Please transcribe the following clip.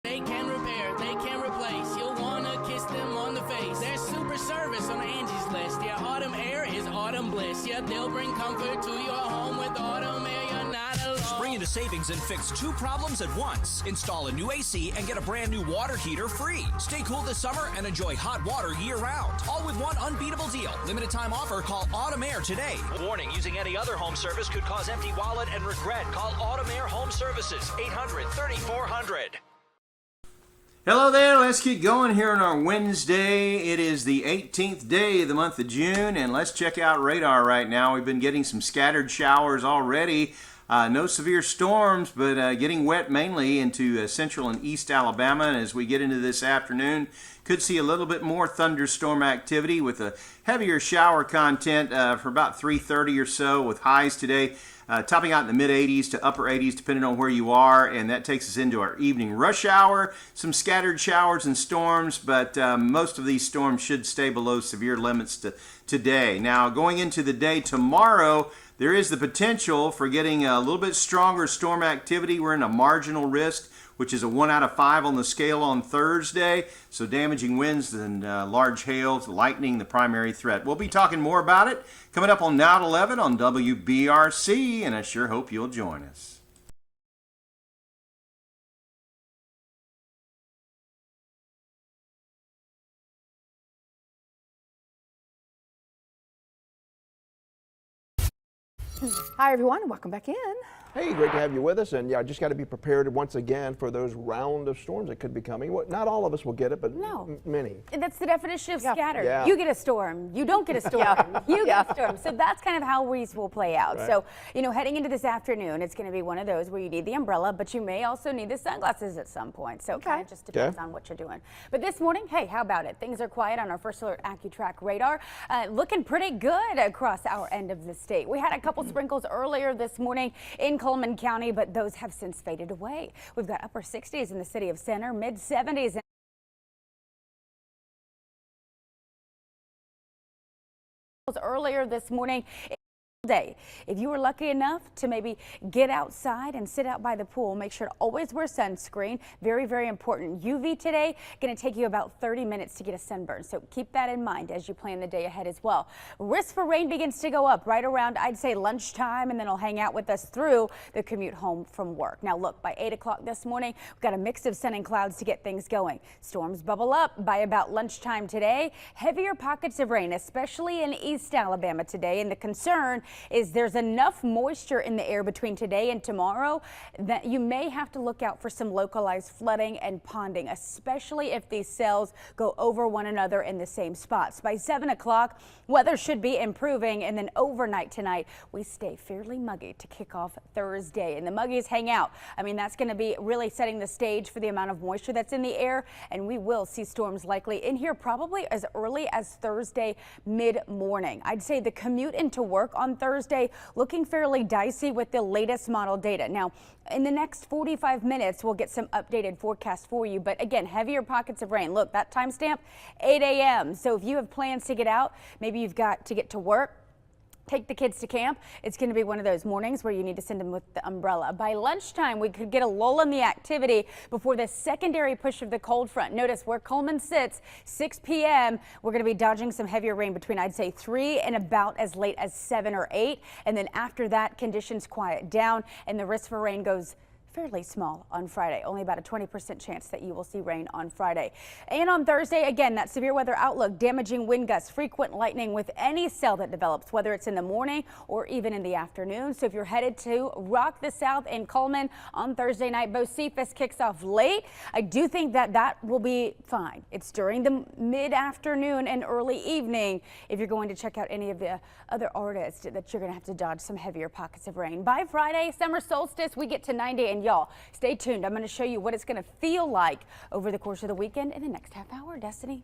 They can repair, they can replace. You'll wanna kiss them on the face. There's super service on Angie's List. Yeah, Autumn Air is autumn bliss. Yeah, they'll bring comfort to your home with Autumn Air. You're not alone. Spring into savings and fix 2 problems at once. Install a new AC and get a brand new water heater free. Stay cool this summer and enjoy hot water year-round. All with one unbeatable deal. Limited time offer. Call Autumn Air today. Warning, using any other home service could cause empty wallet and regret. Call Autumn Air Home Services, 800-3400. Hello there, let's get going here on our Wednesday. It is the 18th day of the month of June, and let's check out radar right now. We've been getting some scattered showers already. No severe storms, but getting wet mainly into central and east Alabama. And as we get into this afternoon, could see a little bit more thunderstorm activity with a heavier shower content for about 3:30 or so, with highs today topping out in the mid-80s to upper 80s depending on where you are, and that takes us into our evening rush hour. Some scattered showers and storms, but most of these storms should stay below severe limits today. Now, going into the day tomorrow, there is the potential for getting a little bit stronger storm activity. We're in a marginal risk, which is a 1 out of 5 on the scale on Thursday. So damaging winds and large hail, lightning, the primary threat. We'll be talking more about it coming up on Now at 11 on WBRC, and I sure hope you'll join us. Hi everyone, welcome back in. Hey, great to have you with us, and yeah, just got to be prepared once again for those round of storms that could be coming. Well, not all of us will get it, but many. And that's the definition of scattered. Yeah. You get a storm, you don't get a storm, you get a storm. So that's kind of how these will play out. Right. So, you know, heading into this afternoon, it's going to be one of those where you need the umbrella, but you may also need the sunglasses at some point. So it kind of just depends on what you're doing. But this morning, hey, how about it? Things are quiet on our First Alert AccuTrack radar, looking pretty good across our end of the state. We had a couple sprinkles earlier this morning in Coleman County, but those have since faded away. We've got upper 60s in the city of Center, mid 70s earlier this morning. Day. If you were lucky enough to maybe get outside and sit out by the pool, make sure to always wear sunscreen. Very, very important. UV today going to take you about 30 minutes to get a sunburn. So keep that in mind as you plan the day ahead as well. Risk for rain begins to go up right around, I'd say, lunchtime, and then it'll hang out with us through the commute home from work. Now look, by 8 o'clock this morning, we've got a mix of sun and clouds to get things going. Storms bubble up by about lunchtime today. Heavier pockets of rain, especially in East Alabama today, and the concern is there's enough moisture in the air between today and tomorrow that you may have to look out for some localized flooding and ponding, especially if these cells go over one another in the same spots. By 7 o'clock, weather should be improving, and then overnight tonight, we stay fairly muggy to kick off Thursday. And the muggies hang out. I mean, that's going to be really setting the stage for the amount of moisture that's in the air, and we will see storms likely in here probably as early as Thursday mid-morning. I'd say the commute into work on Thursday looking fairly dicey with the latest model data. Now, in the next 45 minutes, we'll get some updated forecasts for you. But again, heavier pockets of rain. Look, that timestamp, 8 a.m. So if you have plans to get out, maybe you've got to get to work, take the kids to camp, it's going to be one of those mornings where you need to send them with the umbrella. By lunchtime, we could get a lull in the activity before the secondary push of the cold front. Notice where Coleman sits, 6 p.m., we're going to be dodging some heavier rain between, I'd say, 3 and about as late as 7 or 8. And then after that, conditions quiet down and the risk for rain goes fairly small on Friday. Only about a 20% chance that you will see rain on Friday. And on Thursday, again, that severe weather outlook, damaging wind gusts, frequent lightning with any cell that develops, whether it's in the morning or even in the afternoon. So if you're headed to Rock the South in Coleman on Thursday night, Bocephus kicks off late. I do think that that will be fine. It's during the mid-afternoon and early evening if you're going to check out any of the other artists that you're going to have to dodge some heavier pockets of rain. By Friday, summer solstice, we get to 90, and y'all, stay tuned. I'm going to show you what it's going to feel like over the course of the weekend in the next half hour. Destiny.